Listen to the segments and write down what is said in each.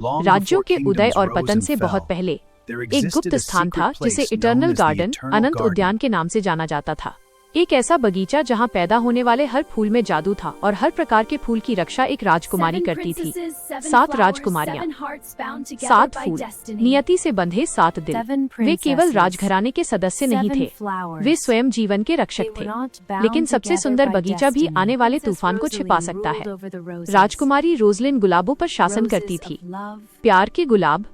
राज्यों के उदय और पतन से बहुत पहले एक गुप्त स्थान था जिसे इटर्नल गार्डन, अनंत उद्यान के नाम से जाना जाता था। एक ऐसा बगीचा जहां पैदा होने वाले हर फूल में जादू था और हर प्रकार के फूल की रक्षा एक राजकुमारी करती थी। 7 राजकुमारियां, 7 फूल, नियति से बंधे 7 दिल। वे केवल राजघराने के सदस्य नहीं थे, वे स्वयं जीवन के रक्षक थे। लेकिन सबसे सुंदर बगीचा भी आने वाले तूफान को छिपा सकता है। राजकुमारी रोजलिन गुलाबों पर शासन करती थी। प्यार के गुलाब,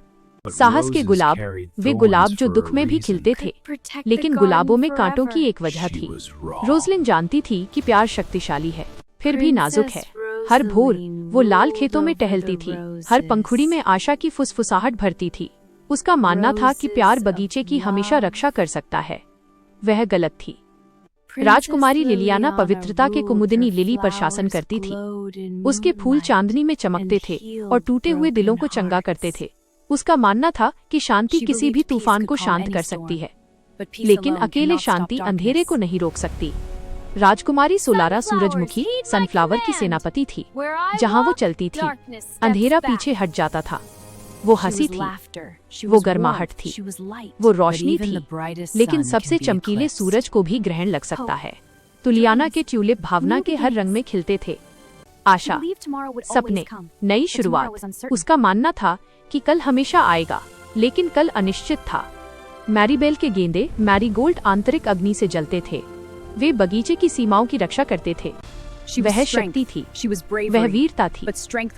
साहस के गुलाब, वे गुलाब जो दुख में भी खिलते थे। लेकिन गुलाबों में कांटों की एक वजह थी। रोजलिन जानती थी कि प्यार शक्तिशाली है, फिर भी नाजुक है। हर भोर वो लाल खेतों में टहलती थी, हर पंखुड़ी में आशा की फुसफुसाहट भरती थी। उसका मानना था कि प्यार बगीचे की हमेशा रक्षा कर सकता है। वह गलत थी। राजकुमारी लिलियाना पवित्रता के कुमुदिनी लिली पर शासन करती थी। उसके फूल चांदनी में चमकते थे और टूटे हुए दिलों को चंगा करते थे। उसका मानना था कि शांति किसी भी तूफान को शांत कर सकती है, लेकिन अकेले शांति अंधेरे को नहीं रोक सकती। राजकुमारी सोलारा सूरजमुखी सनफ्लावर की सेनापति थी। जहां वो चलती थी, अंधेरा पीछे हट जाता था। वो हंसी थी, वो गर्माहट थी, वो रोशनी थी, लेकिन सबसे चमकीले सूरज को भी ग्रहण लग सकता है। तुलियाना के ट्यूलिप भावना के हर रंग में खिलते थे। आशा, सपने, नई शुरुआत। उसका मानना था कि कल हमेशा आएगा, लेकिन कल अनिश्चित था। मैरीबेल के गेंदे मैरीगोल्ड आंतरिक अग्नि से जलते थे। वे बगीचे की सीमाओं की रक्षा करते थे। वह शक्ति थी, वह वीरता थी,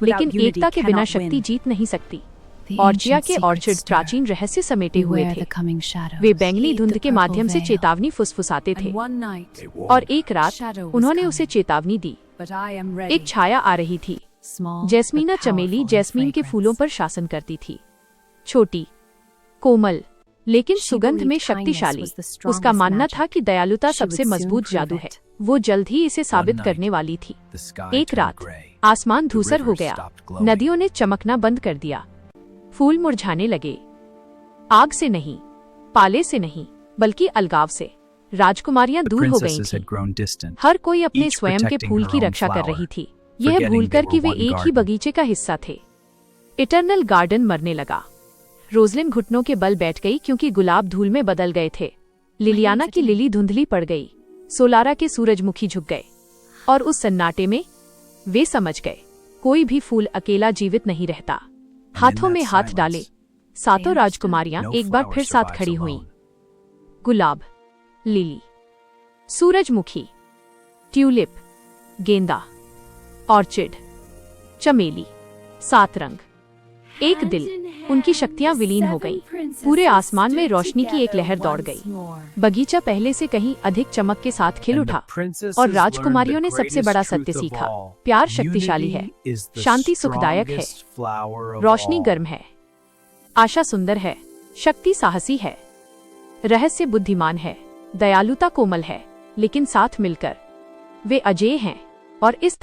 लेकिन एकता के बिना शक्ति जीत नहीं सकती। ऑर्चिया के ऑर्चिड प्राचीन रहस्य समेटे हुए थे। वे बैंगनी धुंध के माध्यम से चेतावनी फुसफुसाते थे, और एक रात उन्होंने उसे चेतावनी दी। एक छाया आ रही थी। जैस्मीना चमेली जैस्मीन के फूलों पर शासन करती थी। छोटी, कोमल, लेकिन सुगंध में शक्तिशाली। उसका मानना था कि दयालुता सबसे मजबूत जादू है। वो जल्द ही इसे साबित करने वाली थी। एक रात आसमान धूसर हो गया, नदियों ने चमकना बंद कर दिया, फूल मुरझाने लगे। आग से नहीं, पाले से नहीं, बल्कि अलगाव से। राजकुमारियां दूर हो गई थीं। हर कोई अपने स्वयं के फूल की रक्षा कर रही थी, यह भूलकर कि वे एक ही बगीचे का हिस्सा थे। इटर्नल गार्डन मरने लगा। रोजलिन घुटनों के बल बैठ गई क्योंकि गुलाब धूल में बदल गए थे। लिलियाना की लिली धुंधली पड़ गई। सोलारा के सूरजमुखी झुक गए, और उस सन्नाटे में वे समझ गए, कोई भी फूल अकेला जीवित नहीं रहता। हाथों में हाथ डाले, 7 राजकुमारियां एक बार फिर साथ खड़ी हुईं। गुलाब, लिली, सूरजमुखी, ट्यूलिप, गेंदा, ऑर्चिड, चमेली, 7 रंग, एक दिल। उनकी शक्तियां विलीन हो गईं। पूरे आसमान में रोशनी की एक लहर दौड़ गई। बगीचा पहले से कहीं अधिक चमक के साथ खिल उठा, और राजकुमारियों ने सबसे बड़ा सत्य सीखा। प्यार शक्तिशाली है, शांति सुखदायक है, रोशनी गर्म है, आशा सुंदर है, शक्ति साहसी है, रहस्य बुद्धिमान है, दयालुता कोमल है, लेकिन साथ मिलकर वे अजेय हैं। और इस